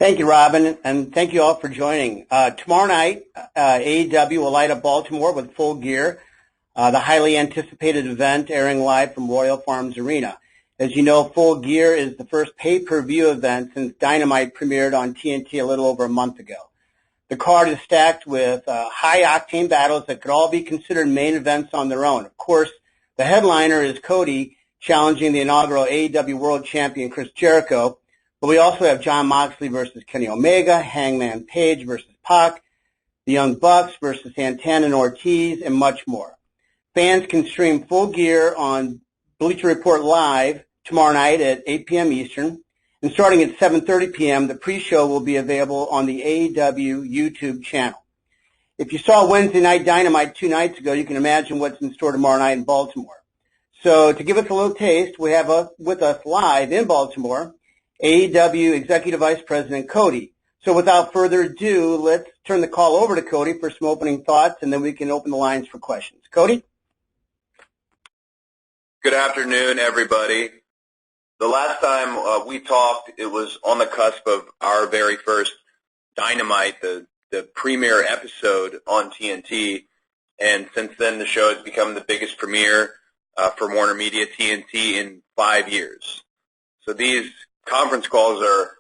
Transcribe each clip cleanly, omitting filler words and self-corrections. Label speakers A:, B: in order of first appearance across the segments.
A: Thank you, Robin, and thank you all for joining. Tomorrow night, AEW will light up Baltimore with Full Gear, the highly anticipated event airing live from Royal Farms Arena. As you know, Full Gear is the first pay-per-view event since Dynamite premiered on TNT a little over a month ago. The card is stacked with high-octane battles that could all be considered main events on their own. Of course, the headliner is Cody challenging the inaugural AEW World Champion Chris Jericho, but we also have Jon Moxley versus Kenny Omega, Hangman Page versus Pac, the Young Bucks versus Santana and Ortiz, and much more. Fans can stream Full Gear on Bleacher Report Live tomorrow night at 8 p.m. Eastern, and starting at 7:30 p.m., the pre-show will be available on the AEW YouTube channel. If you saw Wednesday Night Dynamite 2 nights ago, you can imagine what's in store tomorrow night in Baltimore. So to give us a little taste, we have with us live in Baltimore AEW Executive Vice-President Cody. So without further ado, let's turn the call over to Cody for some opening thoughts, and then we can open the lines for questions. Cody?
B: Good afternoon, everybody. The last time we talked, it was on the cusp of our very first Dynamite, the premiere episode on TNT, and since then the show has become the biggest premiere for Warner Media TNT in 5 years. So these conference calls are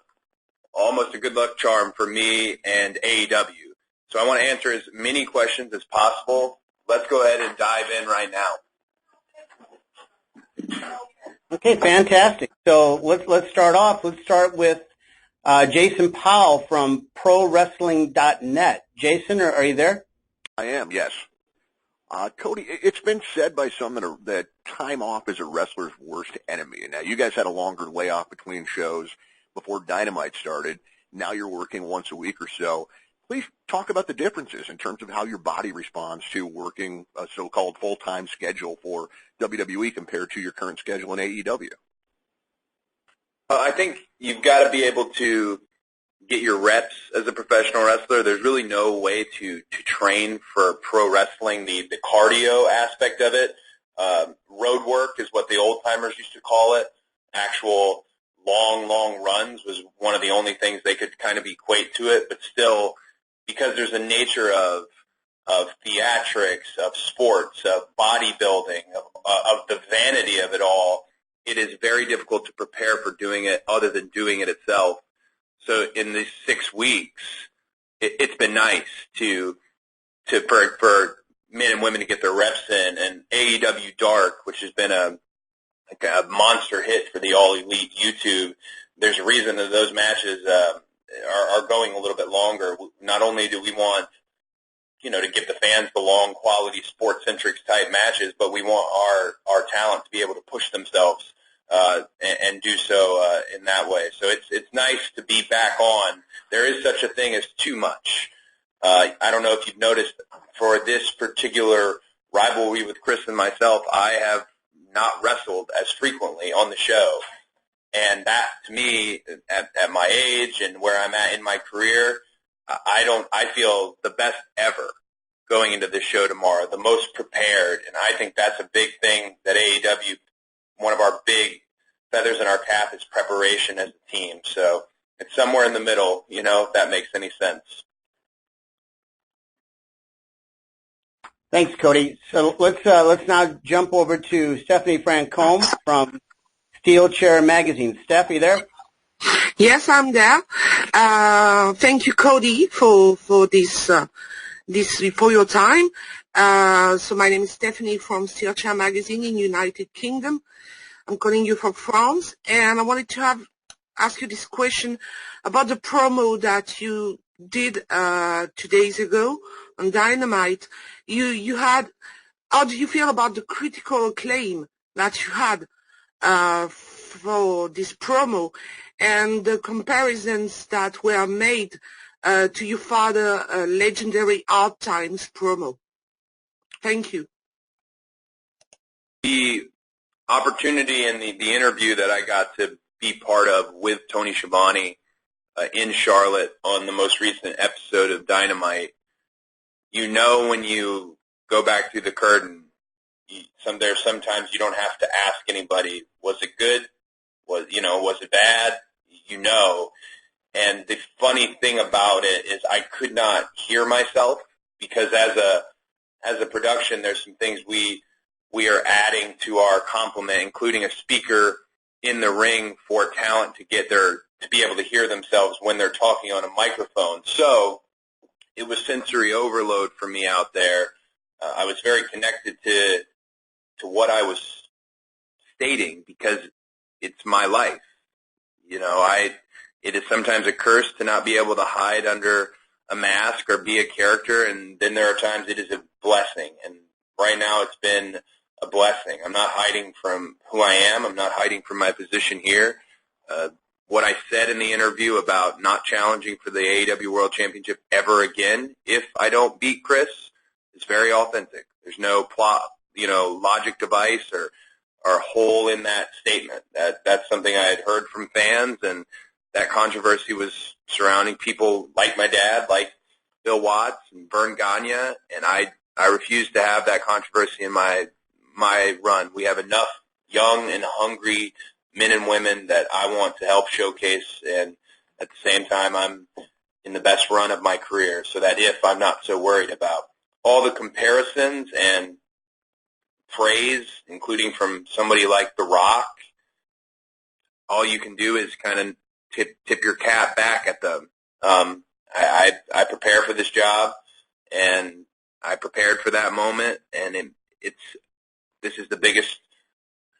B: almost a good luck charm for me and AEW. So I want to answer as many questions as possible. Let's go ahead and dive in right now.
A: Okay, fantastic. So let's start off. Let's start with Jason Powell from ProWrestling.net. Jason, are you there?
C: I am, yes. Cody, it's been said by some that time off is a wrestler's worst enemy. Now, you guys had a longer layoff between shows before Dynamite started. Now you're working once a week or so. Please talk about the differences in terms of how your body responds to working a so-called full-time schedule for WWE compared to your current schedule in AEW.
B: I think you've got to be able to get your reps as a professional wrestler. There's really no way to train for pro wrestling, the cardio aspect of it. Road work is what the old-timers used to call it. Actual long runs was one of the only things they could kind of equate to it, but still, because there's a nature of theatrics, of sports, of bodybuilding, of the vanity of it all, it is very difficult to prepare for doing it other than doing it itself. So in these 6 weeks, it's been nice for men and women to get their reps in. And AEW Dark, which has been a monster hit for the All Elite YouTube, there's a reason that those matches are going a little bit longer. Not only do we want, to give the fans the long quality sports-centric type matches, but we want our talent to be able to push themselves and do so in that way. So it's nice to be back on. There is such a thing as too much. I don't know if you've noticed, for this particular rivalry with Chris and myself, I have not wrestled as frequently on the show. And that, to me, at my age and where I'm at in my career, I feel the best ever going into this show tomorrow, the most prepared. And I think that's a big thing that AEW, one of our big feathers in our cap, is preparation as a team. So it's somewhere in the middle, if that makes any sense.
A: Thanks, Cody. So let's now jump over to Stephanie Francombe from SteelChair Magazine. Steph, are you there?
D: Yes, I'm there. Thank you, Cody, for this for your time. So my name is Stephanie from SteelChair Magazine in United Kingdom. I'm calling you from France, and I wanted to ask you this question about the promo that you did 2 days ago on Dynamite. You had, how do you feel about the critical acclaim that you had for this promo and the comparisons that were made to your father legendary Hard Times promo? Thank you.
B: The opportunity and the interview that I got to be part of with Tony Schiavone in Charlotte on the most recent episode of Dynamite, when you go back through the curtain, sometimes you don't have to ask anybody, was it good? Was it bad? And the funny thing about it is I could not hear myself because as a production, there's some things we are adding to our complement, including a speaker in the ring for talent to be able to hear themselves when they're talking on a microphone. So it was sensory overload for me out there. I was very connected to what I was stating because it's my life. You know, it is sometimes a curse to not be able to hide under a mask or be a character, and then there are times it is a blessing. And right now it's been a blessing. I'm not hiding from who I am. I'm not hiding from my position here. What I said in the interview about not challenging for the AEW World Championship ever again if I don't beat Chris is very authentic. There's no plot, logic device or hole in that statement. That's something I had heard from fans, and that controversy was surrounding people like my dad, like Bill Watts and Vern Gagne, and I refuse to have that controversy in my run. We have enough young and hungry men and women that I want to help showcase, and at the same time I'm in the best run of my career, so that if I'm not so worried about all the comparisons and praise, including from somebody like The Rock, all you can do is kind of tip your cap back at them. I prepare for this job, and I prepared for that moment, and this is the biggest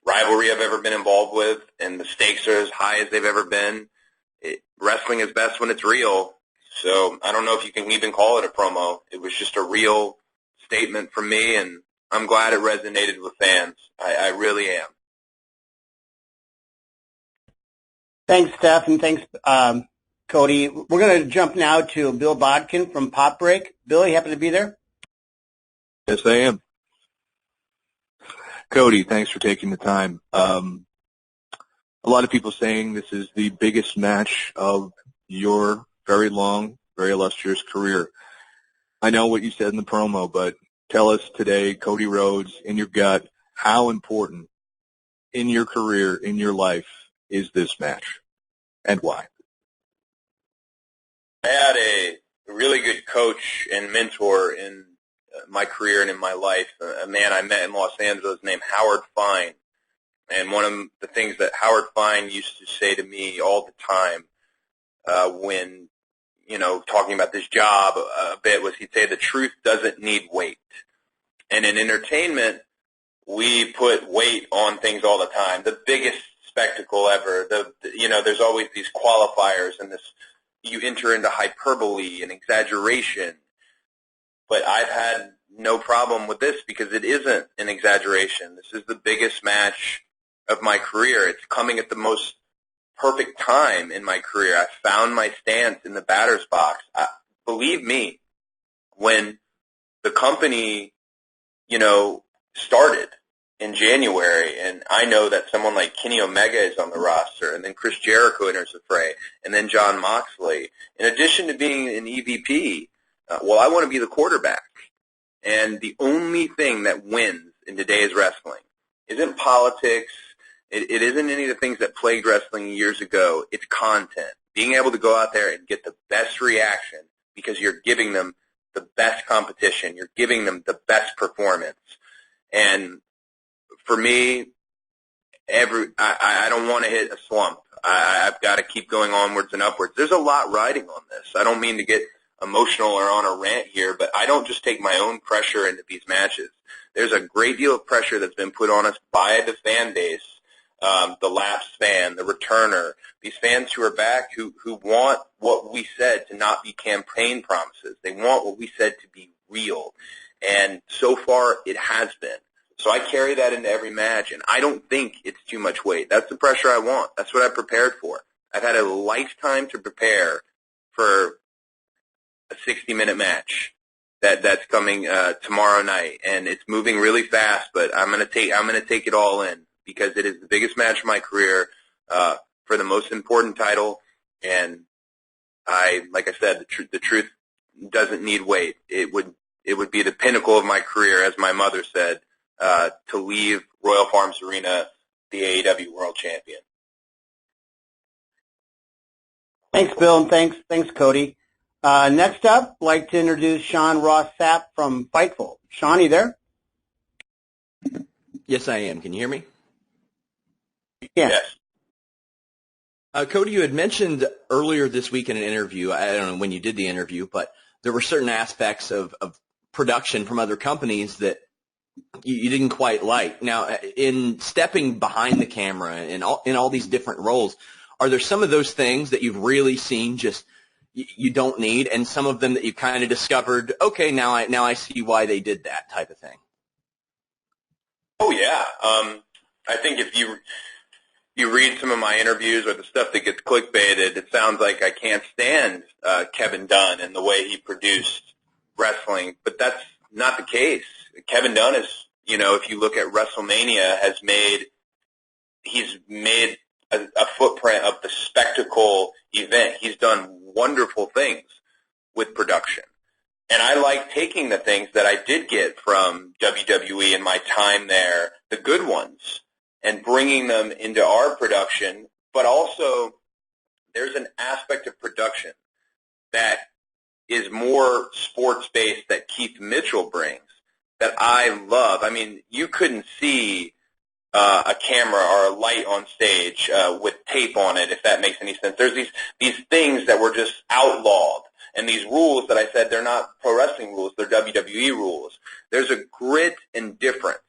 B: rivalry I've ever been involved with, and the stakes are as high as they've ever been. Wrestling is best when it's real, so I don't know if you can even call it a promo. It was just a real statement from me, and I'm glad it resonated with fans. I really am.
A: Thanks, Steph, and thanks, Cody. We're going to jump now to Bill Bodkin from Pop Break. Bill, you happen to be there?
E: Yes, I am. Cody, thanks for taking the time. A lot of people saying this is the biggest match of your very long, very illustrious career. I know what you said in the promo, but tell us today, Cody Rhodes, in your gut, how important in your career, in your life, is this match, and why?
B: I had a really good coach and mentor in my career and in my life, a man I met in Los Angeles named Howard Fine. And one of the things that Howard Fine used to say to me all the time when, talking about this job a bit was he'd say the truth doesn't need weight. And in entertainment, we put weight on things all the time. The biggest spectacle ever, there's always these qualifiers and you enter into hyperbole and exaggeration. But I've had no problem with this because it isn't an exaggeration. This is the biggest match of my career. It's coming at the most perfect time in my career. I found my stance in the batter's box. Believe me, when the company, started in January, and I know that someone like Kenny Omega is on the roster, and then Chris Jericho enters the fray, and then Jon Moxley. In addition to being an EVP, I want to be the quarterback. And the only thing that wins in today's wrestling isn't politics. It isn't any of the things that plagued wrestling years ago. It's content. Being able to go out there and get the best reaction because you're giving them the best competition. You're giving them the best performance. And for me, I don't want to hit a slump. I've got to keep going onwards and upwards. There's a lot riding on this. I don't mean to get emotional or on a rant here, but I don't just take my own pressure into these matches. There's a great deal of pressure that's been put on us by the fan base, the lapsed fan, the returner, these fans who are back who want what we said to not be campaign promises. They want what we said to be real. And so far, it has been. So I carry that into every match, and I don't think it's too much weight. That's the pressure I want. That's what I prepared for. I've had a lifetime to prepare for a 60-minute match that's coming tomorrow night, and it's moving really fast. But I'm gonna take it all in because it is the biggest match of my career for the most important title. And like I said, the truth doesn't need weight. It would be the pinnacle of my career, as my mother said, to leave Royal Farms Arena the AEW World Champion.
A: Thanks, Bill, and thanks, Cody. Next up, I'd like to introduce Sean Ross Sapp from Fightful. Sean, you there?
F: Yes, I am. Can you hear me?
A: Yeah.
B: Yes.
F: Cody, you had mentioned earlier this week in an interview, I don't know when you did the interview, but there were certain aspects of production from other companies that you didn't quite like. Now, in stepping behind the camera in all these different roles, are there some of those things that you've really seen just you don't need, and some of them that you kind of discovered, okay, now I see why they did that type of thing?
B: Oh, yeah. I think if you read some of my interviews or the stuff that gets clickbaited, it sounds like I can't stand Kevin Dunn and the way he produced wrestling, but that's not the case. Kevin Dunn is, if you look at WrestleMania, he's made a footprint of the spectacle event. He's done wonderful things with production. And I like taking the things that I did get from WWE in my time there, the good ones, and bringing them into our production. But also, there's an aspect of production that is more sports-based that Keith Mitchell brings that I love. I mean, you couldn't see a camera or a light on stage with tape on it, if that makes any sense. There's these things that were just outlawed. And these rules that I said, they're not pro wrestling rules, they're WWE rules. There's a grit and difference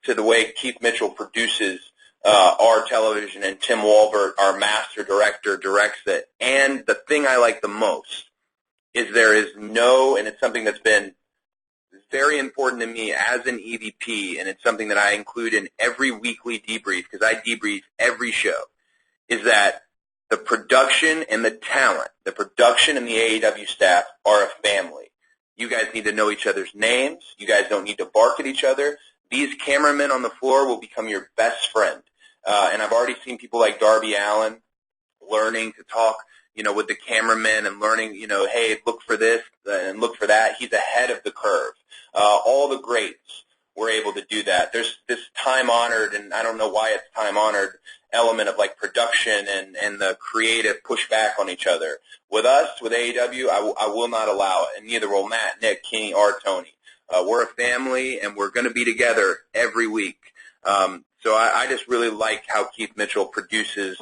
B: to the way Keith Mitchell produces our television, and Tim Walbert, our master director, directs it. And the thing I like the most is there is no, and it's something that's been very important to me as an EVP, and it's something that I include in every weekly debrief, because I debrief every show, is that the production and the talent, the production and the AEW staff are a family. You guys need to know each other's names. You guys don't need to bark at each other. These cameramen on the floor will become your best friend. And I've already seen people like Darby Allin learning to talk, with the cameramen and learning, hey, look for this and look for that. He's ahead of the curve. All the greats were able to do that. There's this time-honored, and I don't know why it's time-honored, element of like production and the creative pushback on each other. With us, with AEW, I will not allow it, and neither will Matt, Nick, Kenny, or Tony. We're a family, and we're going to be together every week. So I just really like how Keith Mitchell produces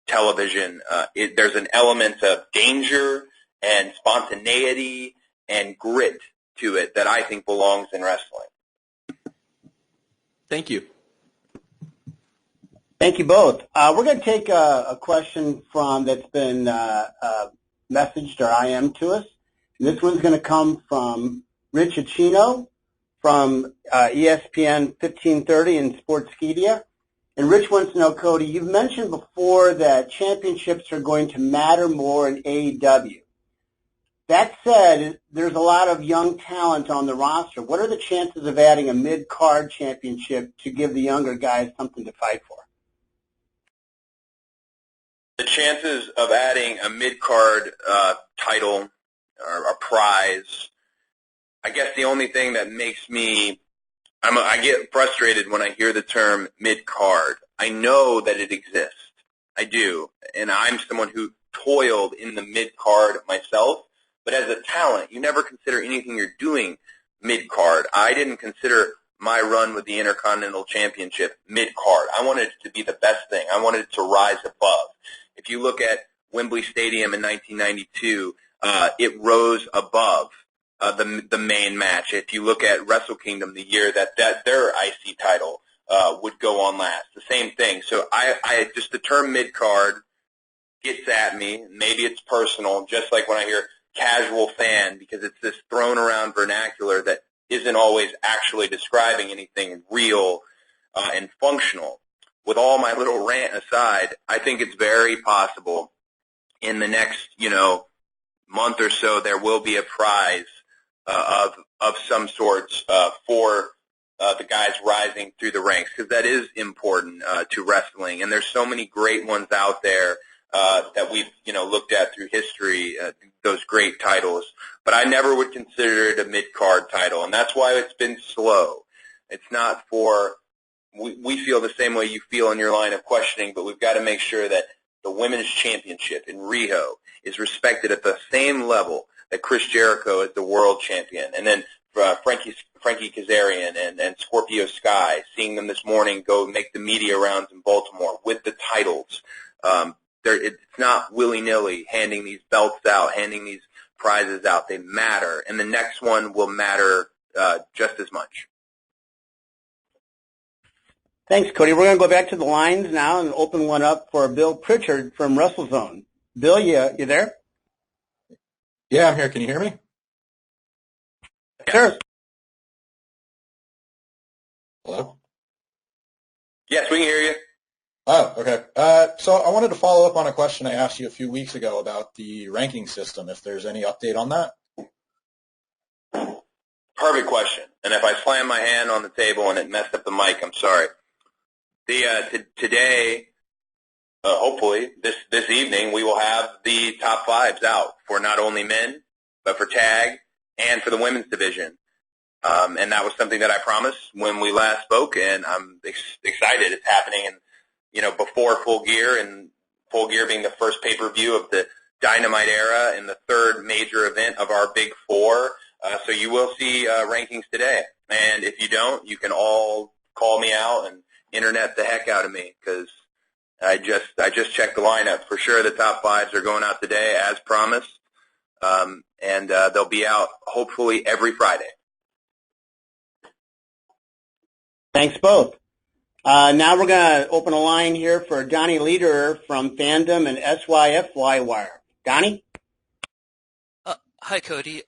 B: television. There's an element of danger and spontaneity and grit to it that I think belongs in wrestling.
F: Thank you.
A: Thank you both. We're going to take a question that's been messaged or IM to us. And this one's going to come from Rich Achino from ESPN 1530 and Sportskeeda. And Rich wants to know, Cody, you've mentioned before that championships are going to matter more in AEW. That said, there's a lot of young talent on the roster. What are the chances of adding a mid-card championship to give the younger guys something to fight for?
B: The chances of adding a mid-card title or a prize, I guess the only thing that makes me, I get frustrated when I hear the term mid-card. I know that it exists. I do. And I'm someone who toiled in the mid-card myself. But as a talent, you never consider anything you're doing mid-card. I didn't consider my run with the Intercontinental Championship mid-card. I wanted it to be the best thing. I wanted it to rise above. If you look at Wembley Stadium in 1992, it rose above the main match. If you look at Wrestle Kingdom, the year that their IC title would go on last, the same thing. So I just the term mid-card gets at me. Maybe it's personal, just like when I hear casual fan, because it's this thrown around vernacular that isn't always actually describing anything real and functional. With all my little rant aside, I think it's very possible in the next, month or so there will be a prize of some sorts for the guys rising through the ranks, because that is important to wrestling. And there's so many great ones out there that we've, looked at through history, those great titles. But I never would consider it a mid-card title, and that's why it's been slow. It's not for we feel the same way you feel in your line of questioning, but we've got to make sure that the Women's Championship in Rio is respected at the same level that Chris Jericho is the world champion. And then Frankie Kazarian and Scorpio Sky, seeing them this morning go make the media rounds in Baltimore with the titles. It's not willy-nilly handing these belts out, handing these prizes out. They matter, and the next one will matter just as much.
A: Thanks, Cody. We're going to go back to the lines now and open one up for Bill Pritchard from WrestleZone. Bill, you there?
G: Yeah, I'm here. Can you hear me?
A: Sure.
G: Hello?
B: Yes, we can hear you.
G: Oh, okay. So I wanted to follow up on a question I asked you a few weeks ago about the ranking system, if there's any update on that.
B: Perfect question. And if I slam my hand on the table and it messed up the mic, I'm sorry. Today, hopefully, this evening, we will have the top fives out for not only men, but for tag and for the women's division. And that was something that I promised when we last spoke, and I'm excited. It's happening before Full Gear, and Full Gear being the first pay-per-view of the Dynamite era and the third major event of our Big Four. So you will see rankings today. And if you don't, you can all call me out and internet the heck out of me, because I just checked the lineup. For sure the top fives are going out today as promised, and they'll be out hopefully every Friday.
A: Thanks both. Now we're going to open a line here for Donnie Lederer from Fandom and SYFY Wire. Donnie?
H: Hi, Cody.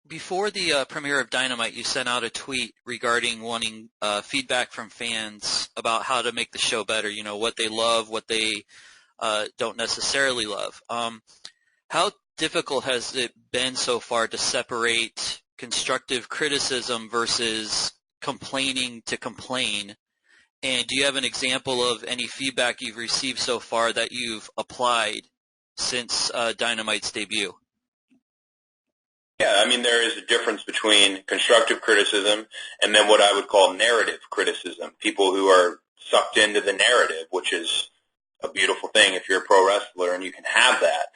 H: Before the premiere of Dynamite, you sent out a tweet regarding wanting feedback from fans about how to make the show better, what they love, what they don't necessarily love. How difficult has it been so far to separate constructive criticism versus complaining to complain? And do you have an example of any feedback you've received so far that you've applied since Dynamite's debut?
B: Yeah, I mean, there is a difference between constructive criticism and then what I would call narrative criticism. People who are sucked into the narrative, which is a beautiful thing if you're a pro wrestler and you can have that.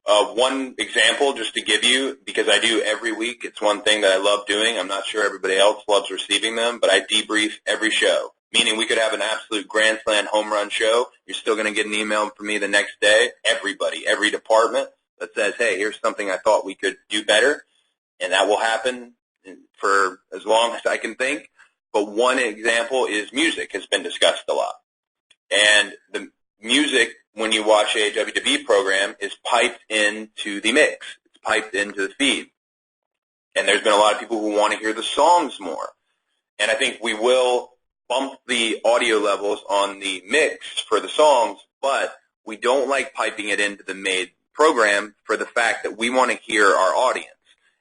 B: One example, just to give you, because I do every week, it's one thing that I love doing. I'm not sure everybody else loves receiving them, but I debrief every show, meaning we could have an absolute grand slam home run show. You're still going to get an email from me the next day, everybody, every department, that says, hey, here's something I thought we could do better, and that will happen for as long as I can think. But one example is music has been discussed a lot. And the music, when you watch a WWE program, is piped into the mix. It's piped into the feed. And there's been a lot of people who want to hear the songs more. And I think we will bump the audio levels on the mix for the songs, but we don't like piping it into the made program for the fact that we want to hear our audience.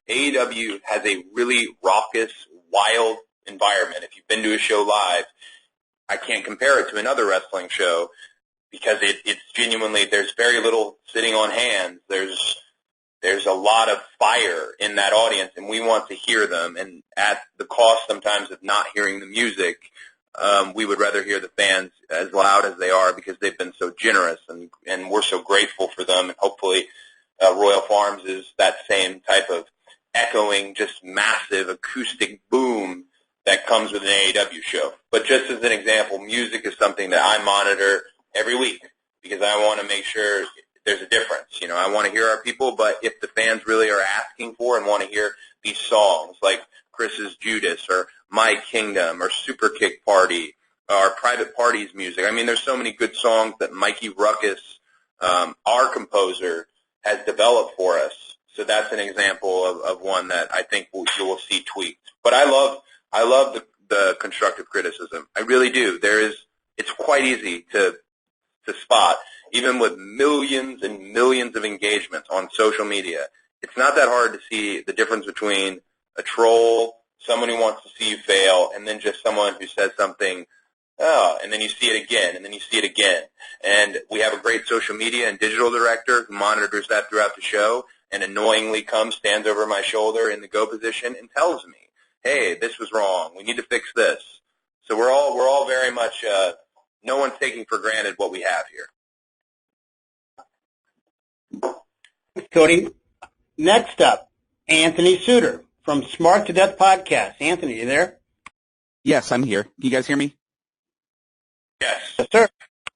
B: AEW has a really raucous, wild environment. If you've been to a show live, I can't compare it to another wrestling show because it's genuinely, there's very little sitting on hands. There's a lot of fire in that audience, and we want to hear them. And at the cost sometimes of not hearing the music, we would rather hear the fans as loud as they are because they've been so generous, and we're so grateful for them. And hopefully Royal Farms is that same type of echoing, just massive acoustic boom that comes with an AEW show. But just as an example, music is something that I monitor every week because I want to make sure there's a difference. You know, I want to hear our people, but if the fans really are asking for and want to hear these songs like Chris's Judas or My Kingdom or Super Kick Party or Private Party's music. I mean, there's so many good songs that Mikey Ruckus, our composer, has developed for us. So that's an example of one that I think you will see tweaked. But I love the constructive criticism. I really do. It's quite easy to spot, even with millions and millions of engagements on social media. It's not that hard to see the difference between a troll, someone who wants to see you fail, and then just someone who says something, and then you see it again, and then you see it again. And we have a great social media and digital director who monitors that throughout the show and annoyingly stands over my shoulder in the go position and tells me, hey, this was wrong. We need to fix this. So we're all very much, no one's taking for granted what we have here.
A: Cody. Next up, Anthony Suter from Smart to Death Podcast. Anthony, you there?
I: Yes, I'm here. Can you guys hear me?
B: Yes.
A: Yes, sir.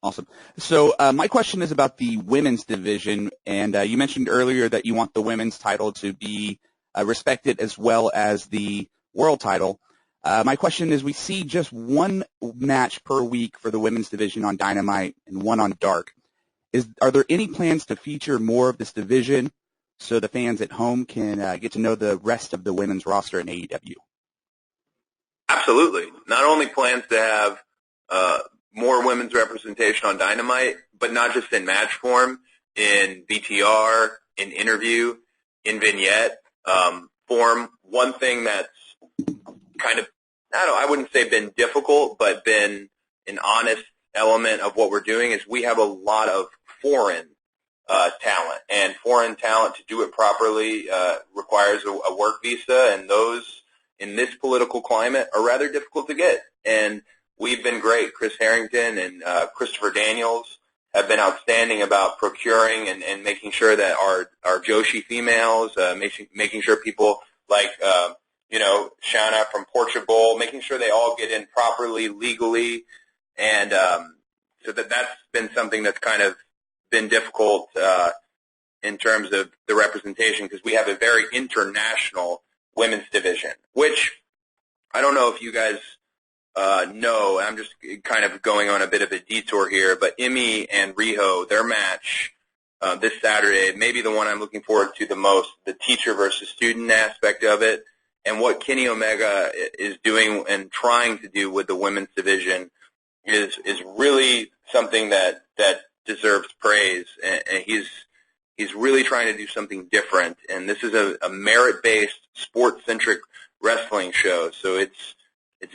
I: Awesome. So my question is about the women's division, and you mentioned earlier that you want the women's title to be respected as well as the world title. My question is, we see just one match per week for the women's division on Dynamite and one on Dark. Are there any plans to feature more of this division so the fans at home can get to know the rest of the women's roster in AEW?
B: Absolutely. Not only plans to have more women's representation on Dynamite, but not just in match form, in VTR, in interview, in vignette form. One thing that's kind of, I wouldn't say been difficult, but been an honest element of what we're doing is we have a lot of foreign talent, and foreign talent to do it properly requires a work visa, and those in this political climate are rather difficult to get. And we've been great. Chris Harrington and Christopher Daniels have been outstanding about procuring and making sure that our Joshi females, making sure people like Shauna from Portugal, making sure they all get in properly, legally, and so that's been something that's kind of been difficult in terms of the representation, because we have a very international women's division, which I don't know if you guys know. I'm just kind of going on a bit of a detour here, but Emi and Riho, their match this Saturday, maybe the one I'm looking forward to the most, the teacher versus student aspect of it, and what Kenny Omega is doing and trying to do with the women's division is really something that deserves praise, and he's really trying to do something different. And this is a merit-based, sport-centric wrestling show, so it's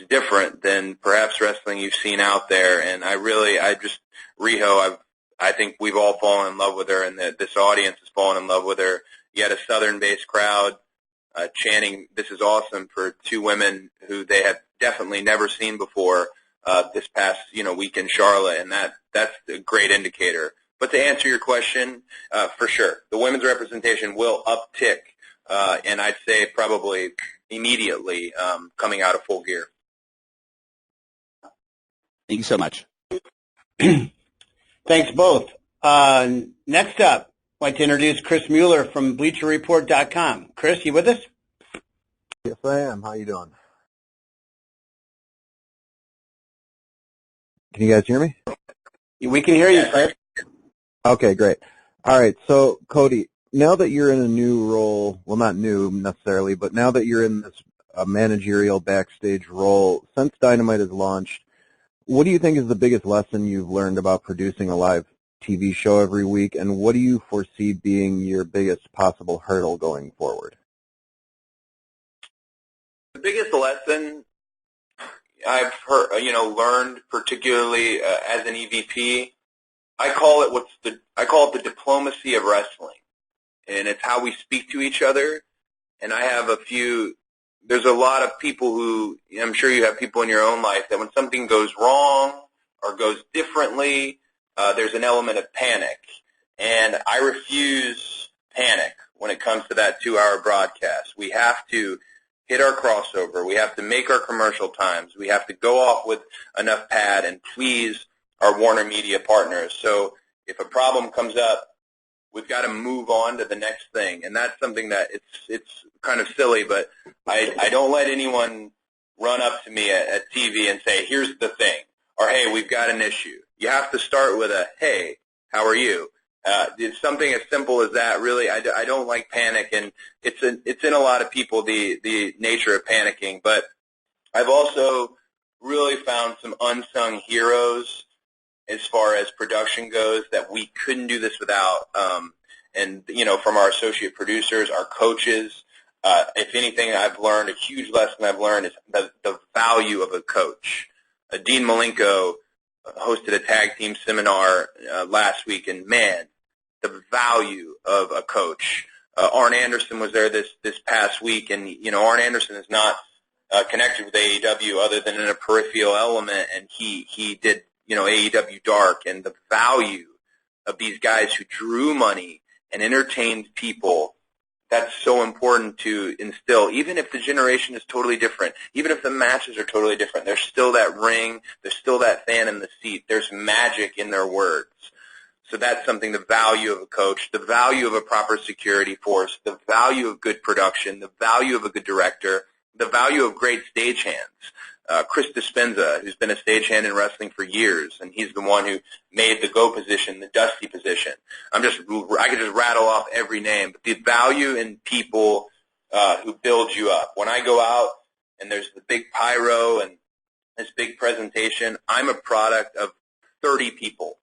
B: different than perhaps wrestling you've seen out there. And Riho, I think we've all fallen in love with her, and this audience has fallen in love with her. You had a Southern-based crowd chanting, "This is awesome," for two women who they have definitely never seen before this past week in Charlotte, and that's a great indicator. But to answer your question, for sure, the women's representation will uptick, and I'd say probably immediately coming out of Full Gear.
I: Thank you so much.
A: Thanks both. Next up, I'd like to introduce Chris Mueller from BleacherReport.com. Chris, you with us?
J: Yes, I am. How you doing? Can you guys hear me?
A: We can hear you, Chris.
J: Okay, great. All right, so Cody, now that you're in a new role, well, not new necessarily, but now that you're in this managerial backstage role, since Dynamite has launched, what do you think is the biggest lesson you've learned about producing a live TV show every week, and what do you foresee being your biggest possible hurdle going forward?
B: The biggest lesson I've learned, particularly as an EVP, I call it the diplomacy of wrestling, and it's how we speak to each other. And I have there's a lot of people who, I'm sure you have people in your own life, that when something goes wrong or goes differently, there's an element of panic. And I refuse panic when it comes to that 2-hour broadcast. We have to hit our crossover. We have to make our commercial times. We have to go off with enough pad and please our Warner Media partners. So if a problem comes up, we've got to move on to the next thing. And that's something that it's kind of silly, but I don't let anyone run up to me at TV and say, "Here's the thing," or "Hey, we've got an issue." You have to start with a, "Hey, how are you?" It's something as simple as that. Really, I don't like panic, and it's in a lot of people, the nature of panicking. But I've also really found some unsung heroes as far as production goes that we couldn't do this without. And from our associate producers, our coaches. If anything, a huge lesson I've learned is the value of a coach. Dean Malenko hosted a tag team seminar last week, and man, the value of a coach. Arn Anderson was there this past week, and Arn Anderson is not connected with AEW other than in a peripheral element, and he did AEW Dark, and the value of these guys who drew money and entertained people, that's so important to instill. Even if the generation is totally different, even if the matches are totally different, there's still that ring, there's still that fan in the seat. There's magic in their words. So that's something, the value of a coach, the value of a proper security force, the value of good production, the value of a good director, the value of great stagehands. Chris Dispenza, who's been a stagehand in wrestling for years, and he's the one who made the go position, the dusty position. I could just rattle off every name, but the value in people who build you up. When I go out and there's the big pyro and this big presentation, I'm a product of 30 people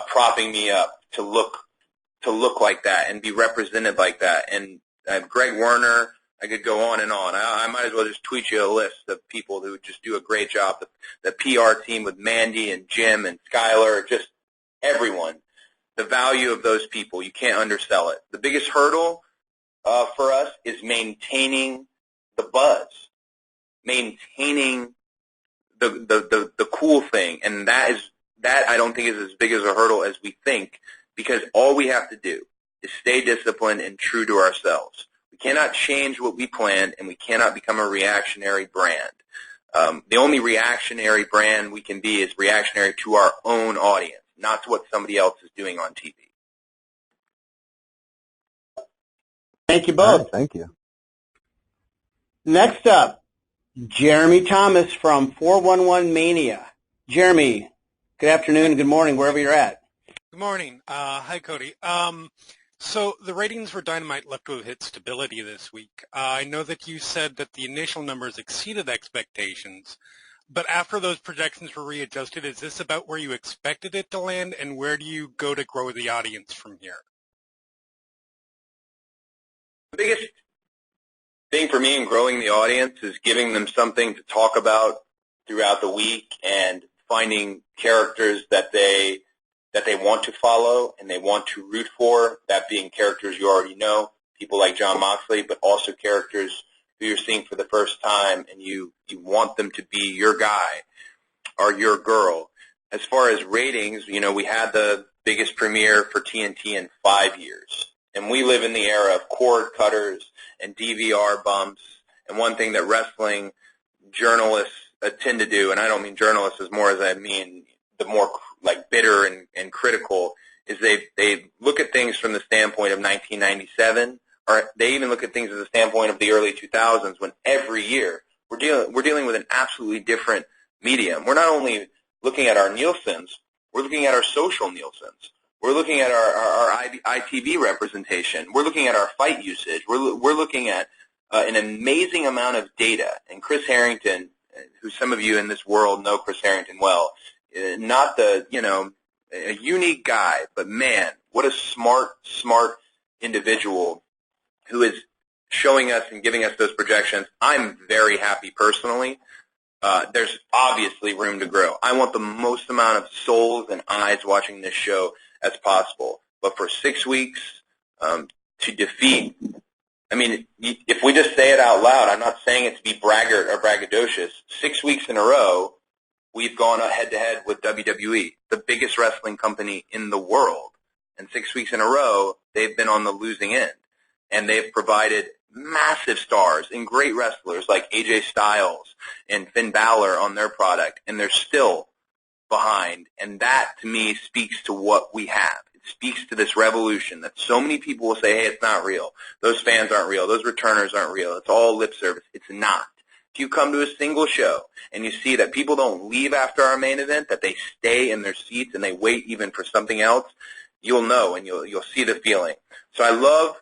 B: propping me up to look like that and be represented like that. And Greg Werner, I could go on and on. I might as well just tweet you a list of people who just do a great job. The PR team with Mandy and Jim and Skylar, just everyone. The value of those people, you can't undersell it. The biggest hurdle for us is maintaining the buzz, maintaining the cool thing, and that I don't think is as big as a hurdle as we think, because all we have to do is stay disciplined and true to ourselves. We cannot change what we planned, and we cannot become a reactionary brand. The only reactionary brand we can be is reactionary to our own audience, not to what somebody else is doing on TV.
A: Thank you both.
J: Thank you.
A: Next up, Jeremy Thomas from 411 Mania. Jeremy, good afternoon and good morning, wherever you're at.
K: Good morning. Hi, Cody. So the ratings for Dynamite left to have hit stability this week. I know that you said that the initial numbers exceeded expectations, but after those projections were readjusted, is this about where you expected it to land, and where do you go to grow the audience from here?
B: The biggest thing for me in growing the audience is giving them something to talk about throughout the week and finding characters that they want to follow and they want to root for, that being characters you already know, people like Jon Moxley, but also characters who you're seeing for the first time and you want them to be your guy or your girl. As far as ratings, we had the biggest premiere for TNT in 5 years. And we live in the era of cord cutters and DVR bumps. And one thing that wrestling journalists tend to do, and I don't mean journalists as more as I mean the more like bitter and critical, is they look at things from the standpoint of 1997, or they even look at things as a standpoint of the early 2000s, when every year we're dealing with an absolutely different medium. We're not only looking at our Nielsen's, we're looking at our social Nielsen's. We're looking at our ITV representation. We're looking at our fight usage. We're looking at an amazing amount of data. And Chris Harrington, who some of you in this world know Chris Harrington well, not a unique guy, but man, what a smart individual who is showing us and giving us those projections. I'm very happy personally. There's obviously room to grow. I want the most amount of souls and eyes watching this show as possible. But for 6 weeks to defeat, I mean, if we just say it out loud, I'm not saying it to be braggart or braggadocious. 6 weeks in a row, we've gone head-to-head with WWE, the biggest wrestling company in the world. And 6 weeks in a row, they've been on the losing end. And they've provided massive stars and great wrestlers like AJ Styles and Finn Balor on their product, and they're still behind. And that, to me, speaks to what we have. It speaks to this revolution that so many people will say, hey, it's not real. Those fans aren't real. Those returners aren't real. It's all lip service. It's not. If you come to a single show and you see that people don't leave after our main event, that they stay in their seats and they wait even for something else, you'll know and you'll see the feeling. So I love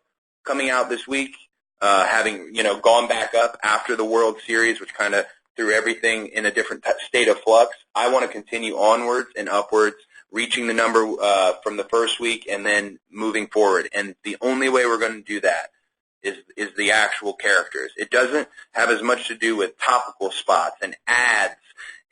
B: coming out this week, having gone back up after the World Series, which kind of threw everything in a different state of flux. I want to continue onwards and upwards, reaching the number from the first week and then moving forward. And the only way we're going to do that is the actual characters. It doesn't have as much to do with topical spots and ads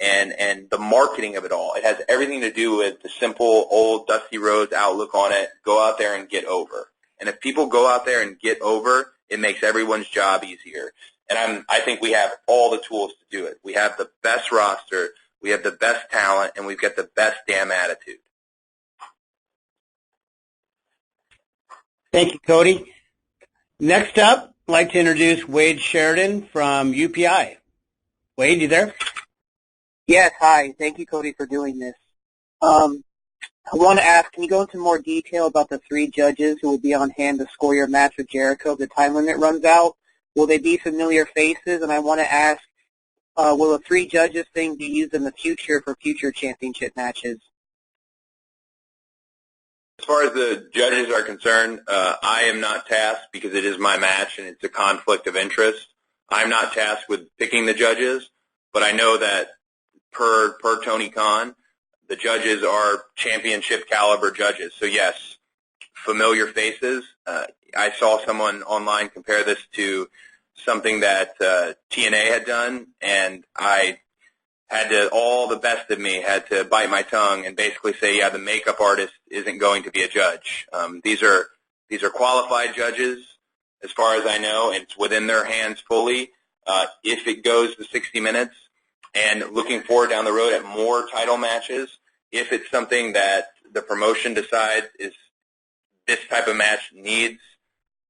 B: and the marketing of it all. It has everything to do with the simple old Dusty Rhodes outlook on it. Go out there and get over. And if people go out there and get over, it makes everyone's job easier. And I think we have all the tools to do it. We have the best roster, we have the best talent, and we've got the best damn attitude.
A: Thank you, Cody. Next up, I'd like to introduce Wade Sheridan from UPI. Wade, you there?
L: Yes, hi. Thank you, Cody, for doing this. I want to ask, can you go into more detail about the 3 judges who will be on hand to score your match with Jericho if the time limit runs out? Will they be familiar faces? And I want to ask, will the 3 judges thing be used in the future for future championship matches?
B: As far as the judges are concerned, I am not tasked because it is my match and it's a conflict of interest. I'm not tasked with picking the judges, but I know that per Tony Khan, the judges are championship caliber judges. So yes, familiar faces. I saw someone online compare this to something that TNA had done, and I had to, all the best of me had to bite my tongue and basically say, yeah, the makeup artist isn't going to be a judge. These are qualified judges, as far as I know, and it's within their hands fully. If it goes to 60 minutes, and looking forward down the road at more title matches, if it's something that the promotion decides is this type of match needs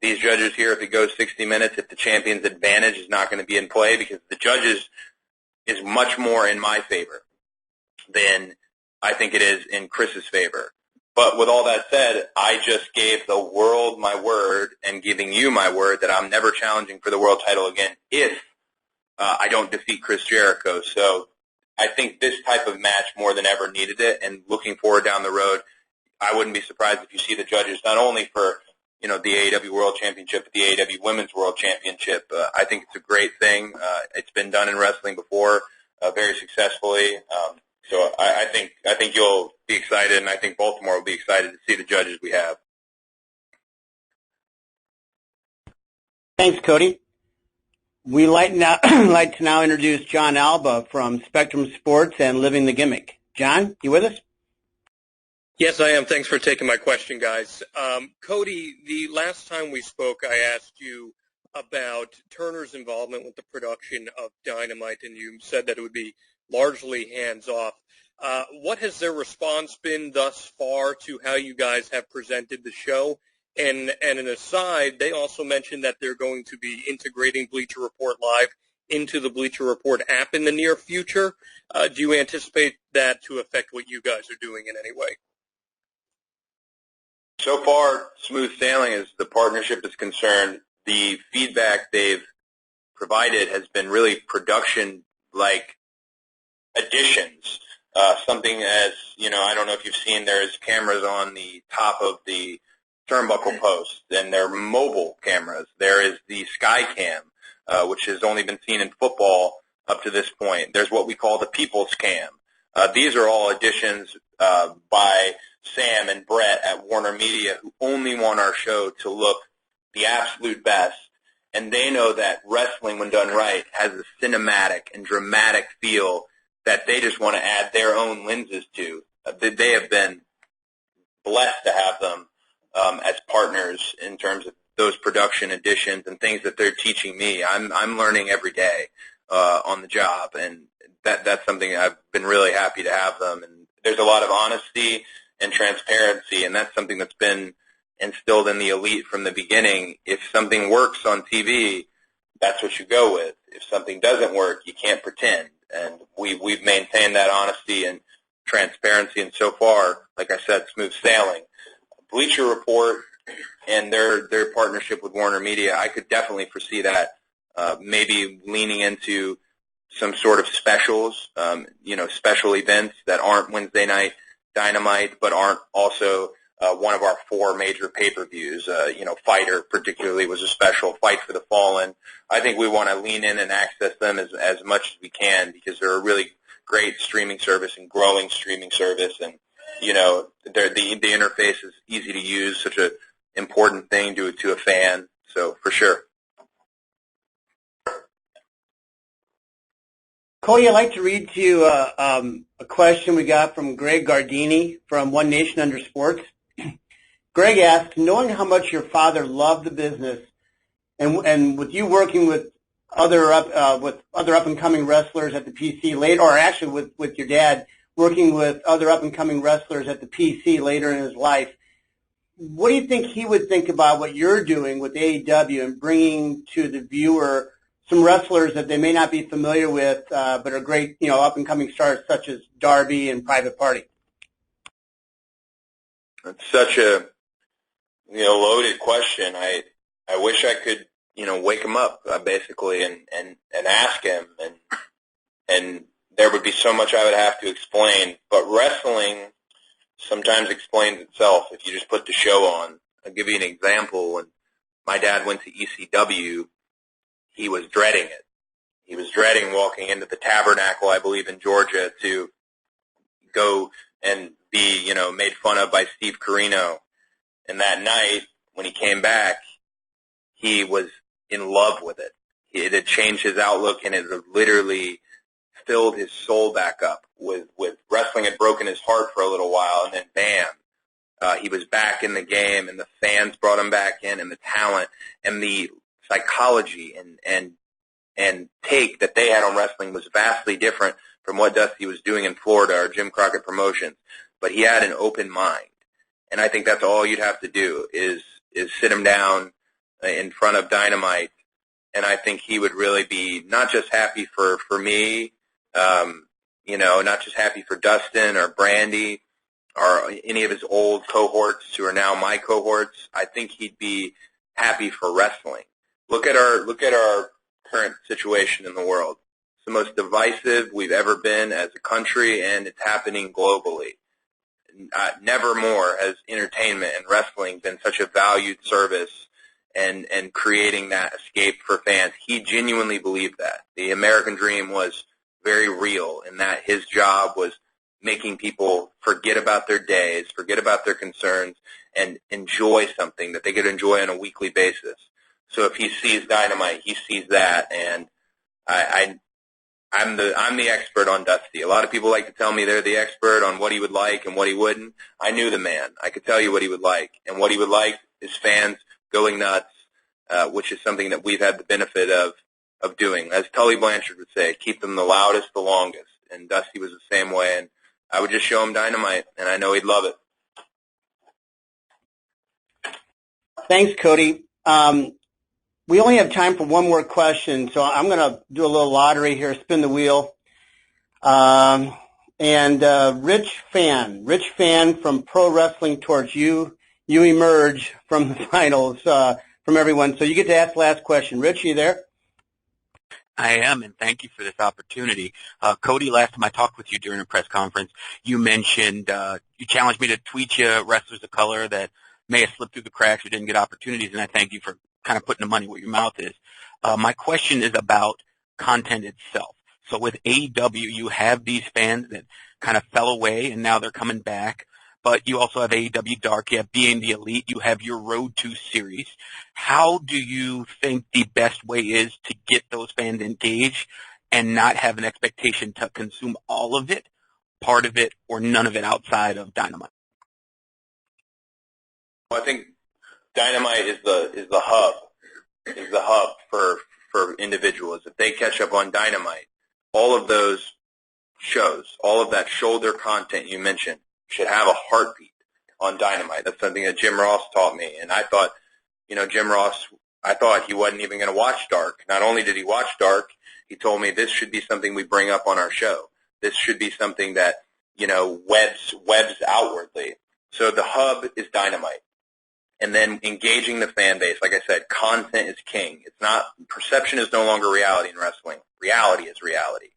B: these judges here, if it goes 60 minutes, if the champion's advantage is not going to be in play, because the judges is much more in my favor than I think it is in Chris's favor. But with all that said, I just gave the world my word and giving you my word that I'm never challenging for the world title again if I don't defeat Chris Jericho. So I think this type of match more than ever needed it, and looking forward down the road, I wouldn't be surprised if you see the judges not only for the AEW World Championship, but the AEW Women's World Championship. I think it's a great thing. It's been done in wrestling before, very successfully. So I think you'll be excited, and I think Baltimore will be excited to see the judges we have.
A: Thanks, Cody. We'd like to now introduce John Alba from Spectrum Sports and Living the Gimmick. John, you with us?
M: Yes, I am. Thanks for taking my question, guys. Cody, the last time we spoke, I asked you about Turner's involvement with the production of Dynamite, and you said that it would be largely hands-off. What has their response been thus far to how you guys have presented the show? And an aside, they also mentioned that they're going to be integrating Bleacher Report Live into the Bleacher Report app in the near future. Do you anticipate that to affect what you guys are doing in any way?
B: So far, smooth sailing as the partnership is concerned. The feedback they've provided has been really production-like additions. Something as, I don't know if you've seen, there's cameras on the top of the turnbuckle post, and they're mobile cameras. There is the Skycam, which has only been seen in football up to this point. There's what we call the People's Cam. These are all additions by Sam and Brett at Warner Media, who only want our show to look the absolute best, and they know that wrestling, when done right, has a cinematic and dramatic feel that they just want to add their own lenses to. They have been blessed to have them as partners in terms of those production additions and things that they're teaching me. I'm learning every day on the job, and that's something I've been really happy to have them. And there's a lot of honesty and transparency, and that's something that's been instilled in the elite from the beginning. If something works on TV, that's what you go with. If something doesn't work, you can't pretend. And we've maintained that honesty and transparency, and so far, like I said, smooth sailing. Bleacher Report and their partnership with Warner Media, I could definitely foresee that maybe leaning into some sort of specials, special events that aren't Wednesday night Dynamite, but aren't also one of our 4 major pay-per-views. Fighter particularly was a special, Fight for the Fallen. I think we want to lean in and access them as much as we can, because they're a really great streaming service and growing streaming service, and the interface is easy to use, such an important thing to a fan. So for sure.
A: Cody, I'd like to read to you a question we got from Greg Gardini from One Nation Under Sports. Greg asked, knowing how much your father loved the business, and with you working with other up-and-coming wrestlers at the PC later, or actually with your dad working with other up-and-coming wrestlers at the PC later in his life, what do you think he would think about what you're doing with AEW and bringing to the viewer some wrestlers that they may not be familiar with, but are great, up-and-coming stars such as Darby and Private Party?
B: It's such a loaded question. I wish I could wake him up basically and ask him, and there would be so much I would have to explain. But wrestling sometimes explains itself if you just put the show on. I'll give you an example. When my dad went to ECW, he was dreading it. He was dreading walking into the Tabernacle, I believe, in Georgia, to go and be, made fun of by Steve Corino. And that night, when he came back, he was in love with it. It had changed his outlook, and it had literally filled his soul back up. With wrestling had broken his heart for a little while, and then bam, he was back in the game, and the fans brought him back in, and the talent and the psychology and take that they had on wrestling was vastly different from what Dusty was doing in Florida or Jim Crockett Promotions. But he had an open mind, and I think that's all you'd have to do is sit him down in front of Dynamite, and I think he would really be not just happy for me, not just happy for Dustin or Brandy or any of his old cohorts who are now my cohorts. I think he'd be happy for wrestling. Look at our current situation in the world. It's the most divisive we've ever been as a country, and it's happening globally. Never more has entertainment and wrestling been such a valued service and creating that escape for fans. He genuinely believed that. The American dream was very real, and that his job was making people forget about their days, forget about their concerns, and enjoy something that they could enjoy on a weekly basis. So if he sees Dynamite, he sees that, and I'm the expert on Dusty. A lot of people like to tell me they're the expert on what he would like and what he wouldn't. I knew the man. I could tell you what he would like, and what he would like is fans going nuts, which is something that we've had the benefit of doing. As Tully Blanchard would say, keep them the loudest, the longest, and Dusty was the same way, and I would just show him Dynamite, and I know he'd love it.
A: Thanks, Cody. We only have time for one more question, so I'm going to do a little lottery here, spin the wheel. Rich Fan from Pro Wrestling Torch, you emerge from the finals from everyone. So you get to ask the last question. Rich, you there?
N: I am, and thank you for this opportunity. Cody, last time I talked with you during a press conference, you mentioned you challenged me to tweet you wrestlers of color that may have slipped through the cracks or didn't get opportunities, and I thank you for kind of putting the money where your mouth is. My question is about content itself. So with AEW, you have these fans that kind of fell away, and now they're coming back. But you also have AEW Dark, you have Being the Elite, you have your Road to series. How do you think the best way is to get those fans engaged and not have an expectation to consume all of it, part of it, or none of it outside of Dynamite?
B: Well, I think Dynamite is the hub for individuals. If they catch up on Dynamite, all of those shows, all of that shoulder content you mentioned should have a heartbeat on Dynamite. That's something that Jim Ross taught me, and I thought, Jim Ross, I thought he wasn't even going to watch Dark. Not only did he watch Dark, he told me this should be something we bring up on our show. This should be something that, webs outwardly. So the hub is Dynamite. And then engaging the fan base. Like I said, content is king. Perception is no longer reality in wrestling. Reality is reality.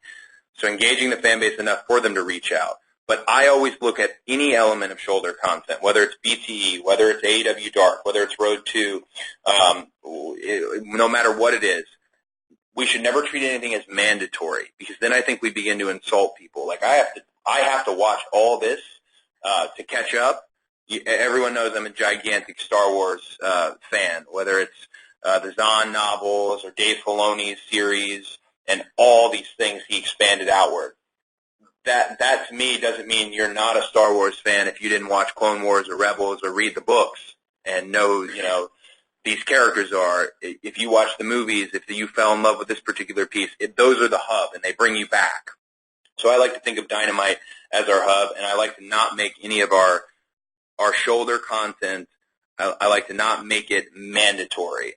B: So engaging the fan base enough for them to reach out. But I always look at any element of shoulder content, whether it's BTE, whether it's AEW Dark, whether it's Road 2, no matter what it is, we should never treat anything as mandatory, because then I think we begin to insult people. Like I have to watch all this to catch up. Everyone knows I'm a gigantic Star Wars fan, whether it's the Zahn novels or Dave Filoni's series and all these things he expanded outward. That to me doesn't mean you're not a Star Wars fan if you didn't watch Clone Wars or Rebels or read the books and know, these characters are. If you watch the movies, if you fell in love with this particular piece, those are the hub, and they bring you back. So I like to think of Dynamite as our hub, and I like to not make any of our shoulder content I like to not make it mandatory.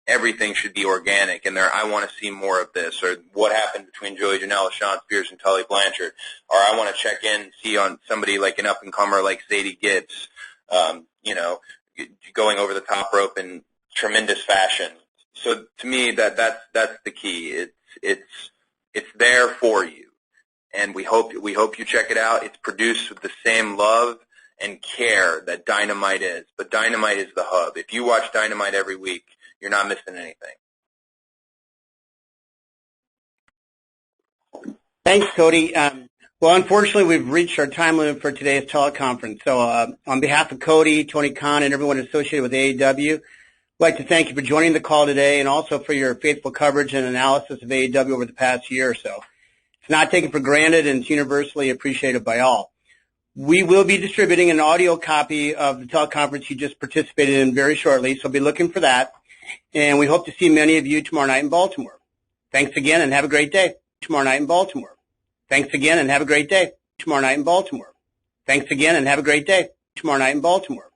B: Everything should be organic, and I want to see more of this, or what happened between Joey Janela, Sean Spears, and Tully Blanchard, or I want to check in and see on somebody like an up-and-comer like Sadie Gibbs, going over the top rope in tremendous fashion. So to me, that's the key. It's there for you, and we hope you check it out. It's produced with the same love and care that Dynamite is, but Dynamite is the hub. If you watch Dynamite every week, you're not missing anything.
A: Thanks, Cody. Well, unfortunately, we've reached our time limit for today's teleconference. So on behalf of Cody, Tony Khan, and everyone associated with AEW, I'd like to thank you for joining the call today and also for your faithful coverage and analysis of AEW over the past year or so. It's not taken for granted, and it's universally appreciated by all. We will be distributing an audio copy of the teleconference you just participated in very shortly, so be looking for that. And we hope to see many of you tomorrow night in Baltimore. Thanks again, and have a great day. Tomorrow night in Baltimore. Thanks again, and have a great day. Tomorrow night in Baltimore. Thanks again, and have a great day. Tomorrow night in Baltimore.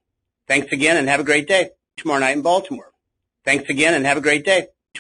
A: Thanks again, and have a great day. Tomorrow night in Baltimore. Thanks again, and have a great day.